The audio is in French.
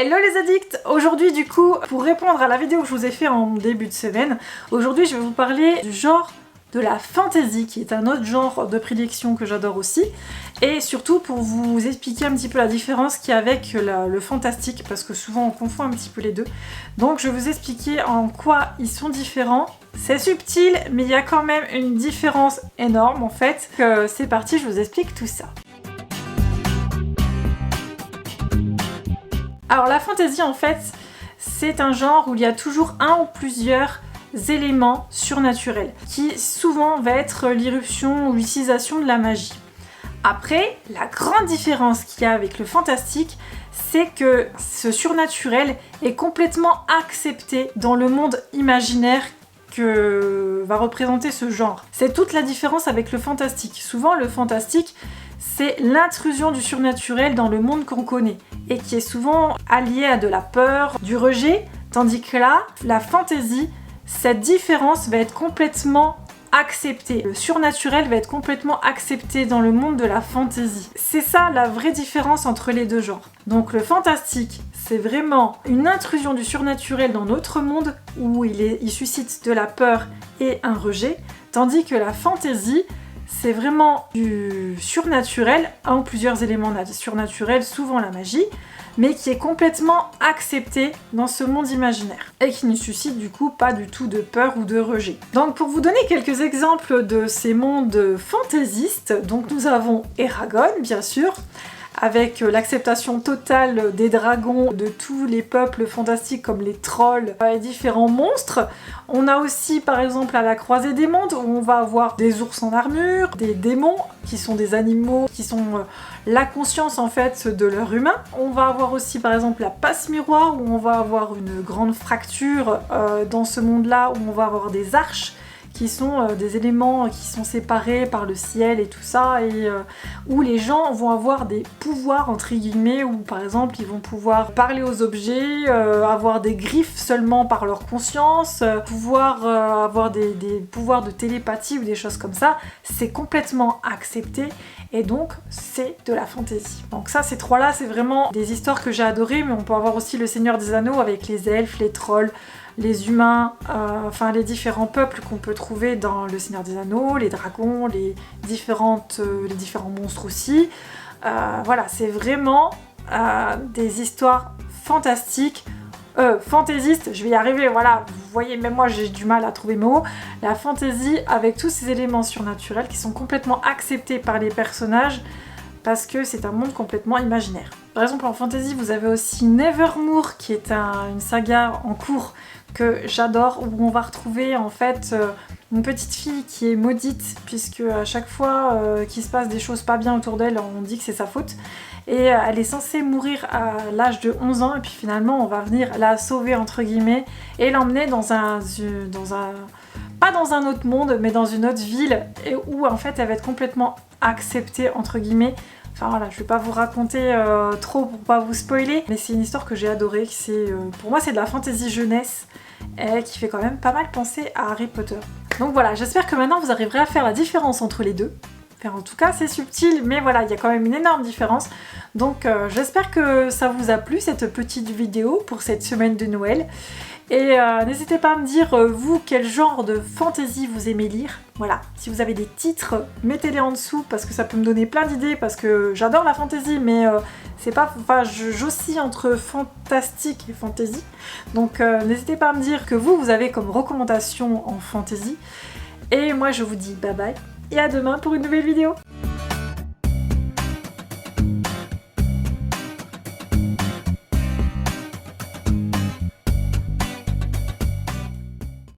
Hello les addicts! Aujourd'hui du coup, pour répondre à la vidéo que je vous ai fait en début de semaine, aujourd'hui je vais vous parler du genre de la fantasy, qui est un autre genre de prédilection que j'adore aussi, et surtout pour vous expliquer un petit peu la différence qu'il y a avec le fantastique, parce que souvent on confond un petit peu les deux. Donc je vais vous expliquer en quoi ils sont différents. C'est subtil, mais il y a quand même une différence énorme en fait. C'est parti, je vous explique tout ça. Alors la fantasy en fait, c'est un genre où il y a toujours un ou plusieurs éléments surnaturels, qui souvent va être l'irruption ou l'utilisation de la magie. Après, la grande différence qu'il y a avec le fantastique, c'est que ce surnaturel est complètement accepté dans le monde imaginaire que va représenter ce genre. C'est toute la différence avec le fantastique. Souvent le fantastique, c'est l'intrusion du surnaturel dans le monde qu'on connaît et qui est souvent allié à de la peur, du rejet, tandis que là, la fantasy, cette différence va être complètement acceptée. Le surnaturel va être complètement accepté dans le monde de la fantasy. C'est ça la vraie différence entre les deux genres. Donc le fantastique, c'est vraiment une intrusion du surnaturel dans notre monde où il suscite de la peur et un rejet, tandis que la fantasy, c'est vraiment du surnaturel, un ou plusieurs éléments surnaturels, souvent la magie, mais qui est complètement accepté dans ce monde imaginaire et qui ne suscite du coup pas du tout de peur ou de rejet. Donc pour vous donner quelques exemples de ces mondes fantaisistes, donc nous avons Eragon bien sûr, avec l'acceptation totale des dragons, de tous les peuples fantastiques comme les trolls et différents monstres. On a aussi par exemple à la croisée des mondes où on va avoir des ours en armure, des démons qui sont des animaux qui sont la conscience en fait de leur humain. On va avoir aussi par exemple la passe miroir où on va avoir une grande fracture dans ce monde-là où on va avoir des arches qui sont des éléments qui sont séparés par le ciel et tout ça, et où les gens vont avoir des pouvoirs entre guillemets, où par exemple ils vont pouvoir parler aux objets, avoir des griffes seulement par leur conscience, pouvoir avoir des pouvoirs de télépathie ou des choses comme ça. C'est complètement accepté et donc c'est de la fantasy. Donc ça, ces trois-là, c'est vraiment des histoires que j'ai adorées, mais on peut avoir aussi le Seigneur des Anneaux avec les elfes, les trolls, les humains, enfin les différents peuples qu'on peut trouver dans le Seigneur des Anneaux, les dragons, les différents monstres aussi. Voilà, c'est vraiment des histoires fantastiques, fantaisistes, je vais y arriver, voilà, vous voyez, même moi j'ai du mal à trouver mes mots. La fantasy avec tous ces éléments surnaturels qui sont complètement acceptés par les personnages parce que c'est un monde complètement imaginaire. Par exemple en fantasy, vous avez aussi Nevermore qui est une saga en cours que j'adore, où on va retrouver en fait une petite fille qui est maudite, puisque à chaque fois qu'il se passe des choses pas bien autour d'elle, on dit que c'est sa faute, et elle est censée mourir à l'âge de 11 ans, et puis finalement on va venir la sauver entre guillemets, et l'emmener pas dans un autre monde, mais dans une autre ville, et où en fait elle va être complètement acceptée entre guillemets. Enfin voilà, je vais pas vous raconter trop pour pas vous spoiler, mais c'est une histoire que j'ai adorée, pour moi c'est de la fantasy jeunesse, et qui fait quand même pas mal penser à Harry Potter. Donc voilà, j'espère que maintenant vous arriverez à faire la différence entre les deux. Enfin, en tout cas c'est subtil, mais voilà, il y a quand même une énorme différence. Donc j'espère que ça vous a plu cette petite vidéo pour cette semaine de Noël. Et n'hésitez pas à me dire, vous, quel genre de fantasy vous aimez lire. Voilà, si vous avez des titres, mettez-les en dessous parce que ça peut me donner plein d'idées, parce que j'adore la fantasy, mais c'est pas... Enfin, j'oscille entre fantastique et fantasy. Donc n'hésitez pas à me dire que vous avez comme recommandation en fantasy. Et moi, je vous dis bye bye et à demain pour une nouvelle vidéo.